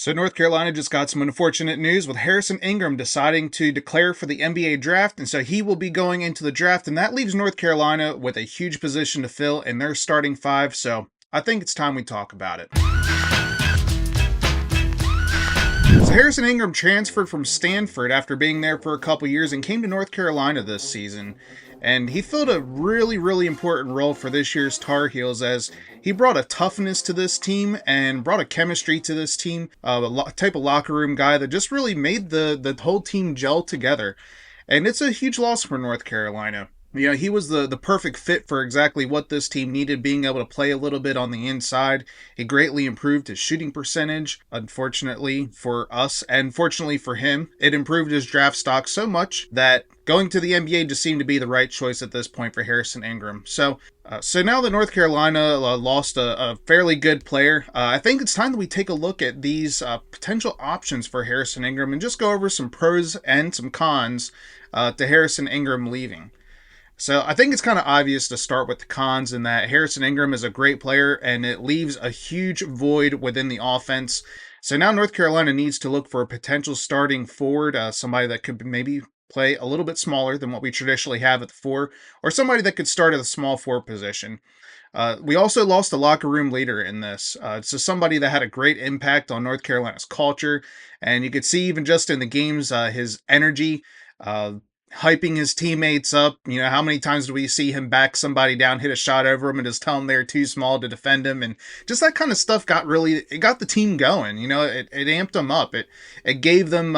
So North Carolina just got some unfortunate news with Harrison Ingram deciding to declare for the NBA draft, and so he will be going into the draft, and that leaves North Carolina with a huge position to fill in their starting five, so I think it's time we talk about it. So Harrison Ingram transferred from Stanford after being there for a couple years and came to North Carolina this season. And he filled a really important role for this year's Tar Heels as he brought a toughness to this team and brought a chemistry to this team, type of locker room guy that just really made the whole team gel together. And it's a huge loss for North Carolina. You know, he was the perfect fit for exactly what this team needed, being able to play a little bit on the inside. He greatly improved his shooting percentage, unfortunately for us, and fortunately for him. It improved his draft stock so much that going to the NBA just seemed to be the right choice at this point for Harrison Ingram. So now that North Carolina lost a fairly good player, I think it's time that we take a look at these potential options for Harrison Ingram and just go over some pros and some cons to Harrison Ingram leaving. So I think it's kind of obvious to start with the cons in that Harrison Ingram is a great player and it leaves a huge void within the offense. So now North Carolina needs to look for a potential starting forward, somebody that could maybe play a little bit smaller than what we traditionally have at the four, or somebody that could start at the small four position. We also lost a locker room leader in this. So somebody that had a great impact on North Carolina's culture, and you could see even just in the games, his energy, hyping his teammates up. You know, how many times do we see him back somebody down, hit a shot over him, and just tell them they're too small to defend him? And just that kind of stuff got the team going. You know, it amped them up. It gave them,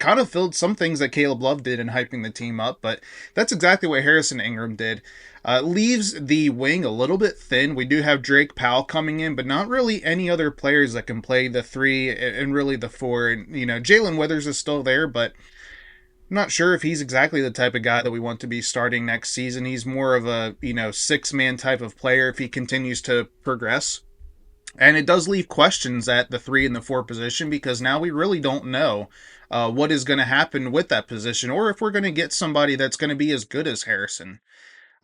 kind of filled some things that Caleb Love did in hyping the team up, but that's exactly what Harrison Ingram did. Leaves the wing a little bit thin. We do have Drake Powell coming in, but not really any other players that can play the three and really the four. And, you know, Jalen Withers is still there, but I'm not sure if he's exactly the type of guy that we want to be starting next season. He's more of a, six-man type of player if he continues to progress. And it does leave questions at the 3 and the 4 position because now we really don't know what is going to happen with that position or if we're going to get somebody that's going to be as good as Harrison.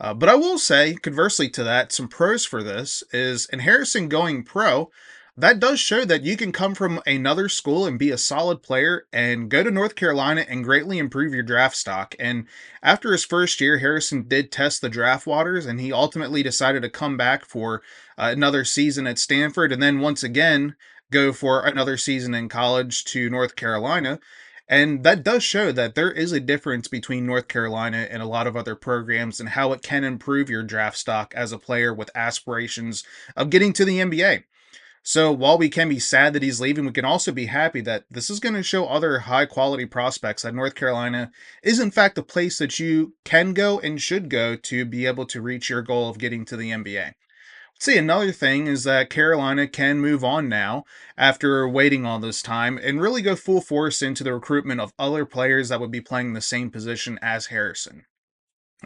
But I will say, conversely to that, some pros for this is in Harrison going pro, that does show that you can come from another school and be a solid player and go to North Carolina and greatly improve your draft stock. And after his first year, Harrison did test the draft waters and he ultimately decided to come back for another season at Stanford and then once again go for another season in college to North Carolina. And that does show that there is a difference between North Carolina and a lot of other programs and how it can improve your draft stock as a player with aspirations of getting to the NBA. So while we can be sad that he's leaving, we can also be happy that this is going to show other high quality prospects that North Carolina is in fact a place that you can go and should go to be able to reach your goal of getting to the NBA. Let's see, another thing is that Carolina can move on now after waiting all this time and really go full force into the recruitment of other players that would be playing the same position as Harrison.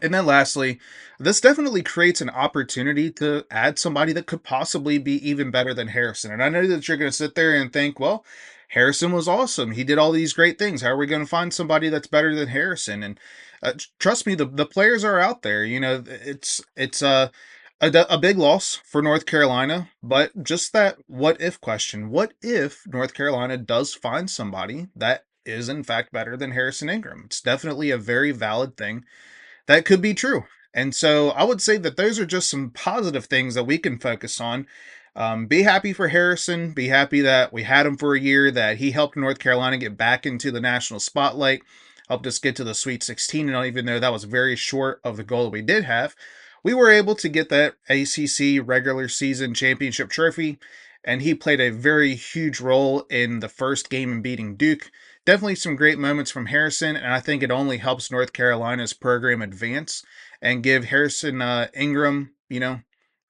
And then lastly, this definitely creates an opportunity to add somebody that could possibly be even better than Harrison. And I know that you're going to sit there and think, well, Harrison was awesome. He did all these great things. How are we going to find somebody that's better than Harrison? And trust me, the players are out there. You know, it's a big loss for North Carolina, but just that what if question. What if North Carolina does find somebody that is in fact better than Harrison Ingram? It's definitely a very valid thing that could be true. And so I would say that those are just some positive things that we can focus on. Be happy for Harrison. Be happy that we had him for a year, that he helped North Carolina get back into the national spotlight, helped us get to the Sweet 16. And even though that was very short of the goal that we did have, we were able to get that ACC regular season championship trophy. And he played a very huge role in the first game in beating Duke. Definitely some great moments from Harrison, and I think it only helps North Carolina's program advance and give Harrison Ingram,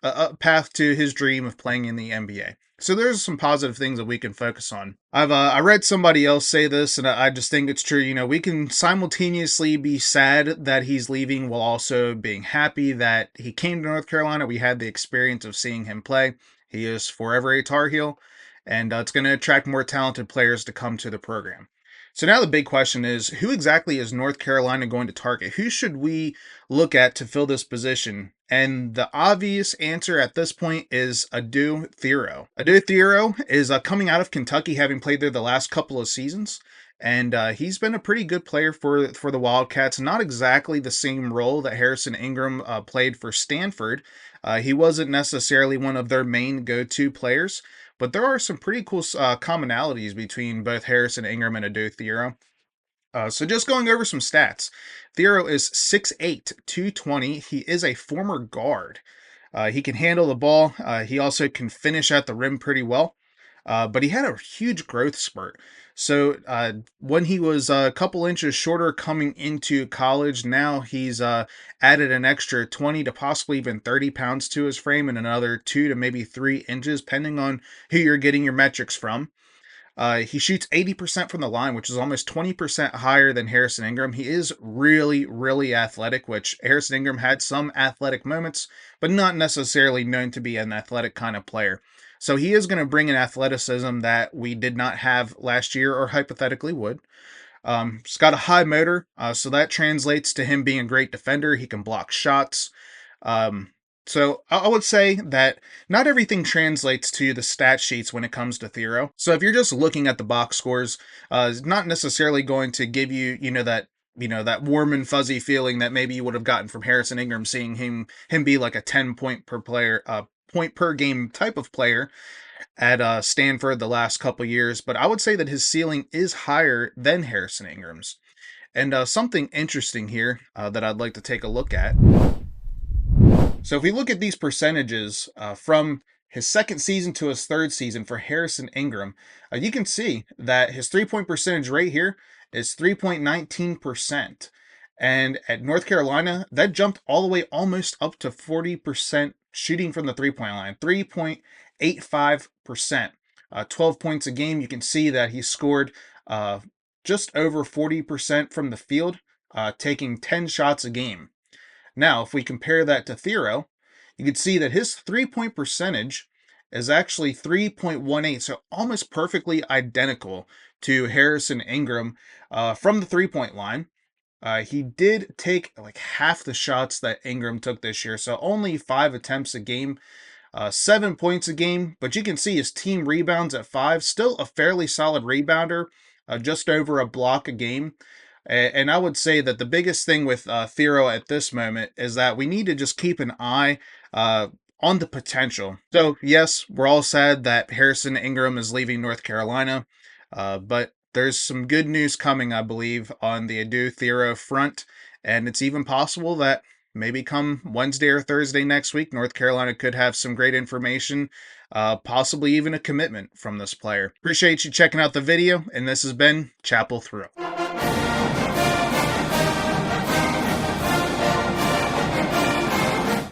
a path to his dream of playing in the NBA. So there's some positive things that we can focus on. I read somebody else say this, and I just think it's true. You know, we can simultaneously be sad that he's leaving while also being happy that he came to North Carolina. We had the experience of seeing him play. He is forever a Tar Heel, and it's going to attract more talented players to come to the program. So now the big question is, who exactly is North Carolina going to target? Who should we look at to fill this position? And the obvious answer at this point is Adou Thiero. Adou Thiero is coming out of Kentucky, having played there the last couple of seasons. And he's been a pretty good player for the Wildcats. Not exactly the same role that Harrison Ingram played for Stanford. He wasn't necessarily one of their main go-to players, but there are some pretty cool commonalities between both Harrison Ingram and Adou Thiero. So just going over some stats. Thiero is 6'8", 220. He is a former guard. He can handle the ball. He also can finish at the rim pretty well. But he had a huge growth spurt. So when he was a couple inches shorter coming into college, now he's added an extra 20 to possibly even 30 pounds to his frame and another 2 to maybe 3 inches, depending on who you're getting your metrics from. He shoots 80% from the line, which is almost 20% higher than Harrison Ingram. He is really, really athletic, which Harrison Ingram had some athletic moments, but not necessarily known to be an athletic kind of player. So he is going to bring an athleticism that we did not have last year or hypothetically would. He's got a high motor, so that translates to him being a great defender. He can block shots. Um, so I would say that not everything translates to the stat sheets when it comes to Thiero. So if you're just looking at the box scores, it's not necessarily going to give you, that warm and fuzzy feeling that maybe you would have gotten from Harrison Ingram, seeing him be like a 10 point per game type of player at Stanford the last couple years. But I would say that his ceiling is higher than Harrison Ingram's. And something interesting here that I'd like to take a look at. So if we look at these percentages from his second season to his third season for Harrison Ingram, you can see that his 3-point percentage rate here is 3.19%. And at North Carolina, that jumped all the way almost up to 40% shooting from the 3-point line, 3.85%. 12 points a game. You can see that he scored just over 40% from the field, taking 10 shots a game. Now, if we compare that to Thiero, you can see that his 3-point percentage is actually 3.18, so almost perfectly identical to Harrison Ingram from the 3-point line. He did take like half the shots that Ingram took this year, so only 5 attempts a game, 7 points a game, but you can see his team rebounds at 5, still a fairly solid rebounder, just over a block a game. And I would say that the biggest thing with Thiero at this moment is that we need to just keep an eye on the potential. So, yes, we're all sad that Harrison Ingram is leaving North Carolina, but there's some good news coming, I believe, on the Adou Thiero front, and it's even possible that maybe come Wednesday or Thursday next week, North Carolina could have some great information, possibly even a commitment from this player. Appreciate you checking out the video, and this has been Chapel Through.